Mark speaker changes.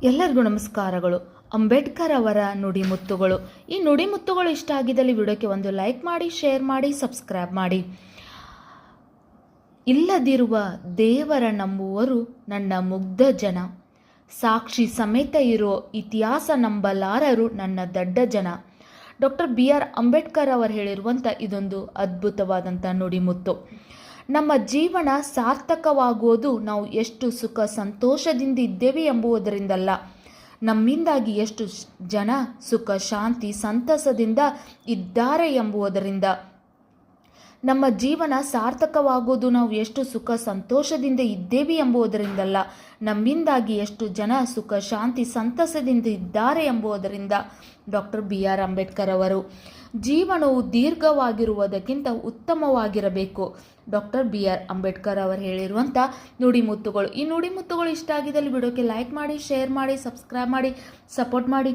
Speaker 1: ಎಲ್ಲರಿಗೂ ನಮಸ್ಕಾರಗಳು. ಅಂಬೇಡ್ಕರ್ ಅವರ ನುಡಿಮುತ್ತುಗಳು. ಈ ನುಡಿಮುತ್ತುಗಳು ಇಷ್ಟ ಆಗಿದ್ದಲ್ಲಿ ವಿಡಿಯೋಕ್ಕೆ ಒಂದು ಲೈಕ್ ಮಾಡಿ, ಶೇರ್ ಮಾಡಿ, ಸಬ್ಸ್ಕ್ರೈಬ್ ಮಾಡಿ. ಇಲ್ಲದಿರುವ ದೇವರ ನಂಬುವರು ನನ್ನ ಮುಗ್ಧ ಜನ, ಸಾಕ್ಷಿ ಸಮೇತ ಇರೋ ಇತಿಹಾಸ ನಂಬಲಾರರು ನನ್ನ ದಡ್ಡ ಜನ. ಡಾಕ್ಟರ್ BR ಅಂಬೇಡ್ಕರ್ ಅವರು ಹೇಳಿರುವಂಥ ಇದೊಂದು ಅದ್ಭುತವಾದಂಥ ನುಡಿಮುತ್ತು. ನಮ್ಮ ಜೀವನ ಸಾರ್ಥಕವಾಗುವುದು ನಾವು ಎಷ್ಟು ಸುಖ ಸಂತೋಷದಿಂದ ಇದ್ದೇವೆ ಎಂಬುದರಿಂದಲ್ಲ, ನಮ್ಮಿಂದಾಗಿ ಎಷ್ಟು ಜನ ಸುಖ ಶಾಂತಿ ಸಂತಸದಿಂದ ಇದ್ದಾರೆ ಎಂಬುದರಿಂದ. ನಮ್ಮ ಜೀವನ ಸಾರ್ಥಕವಾಗುವುದು ನಾವು ಎಷ್ಟು ಸುಖ ಸಂತೋಷದಿಂದ ಇದ್ದೇವೆ ಎಂಬುದರಿಂದಲ್ಲ, ನಮ್ಮಿಂದಾಗಿ ಎಷ್ಟು ಜನ ಸುಖ ಶಾಂತಿ ಸಂತಸದಿಂದ ಇದ್ದಾರೆ ಎಂಬುದರಿಂದ. ಡಾಕ್ಟರ್ BR ಅಂಬೇಡ್ಕರ್ ಅವರು ಜೀವನವು ದೀರ್ಘವಾಗಿರುವುದಕ್ಕಿಂತ ಉತ್ತಮವಾಗಿರಬೇಕು. ಡಾಕ್ಟರ್ BR ಅಂಬೇಡ್ಕರ್ ಅವರು ಹೇಳಿರುವಂಥ ನುಡಿಮುತ್ತುಗಳು. ಈ ನುಡಿಮುತ್ತುಗಳು ಇಷ್ಟ ಆಗಿದ್ದಲ್ಲಿ ವಿಡಿಯೋಕ್ಕೆ ಲೈಕ್ ಮಾಡಿ, ಶೇರ್ ಮಾಡಿ, ಸಬ್ಸ್ಕ್ರೈಬ್ ಮಾಡಿ, ಸಪೋರ್ಟ್ ಮಾಡಿ.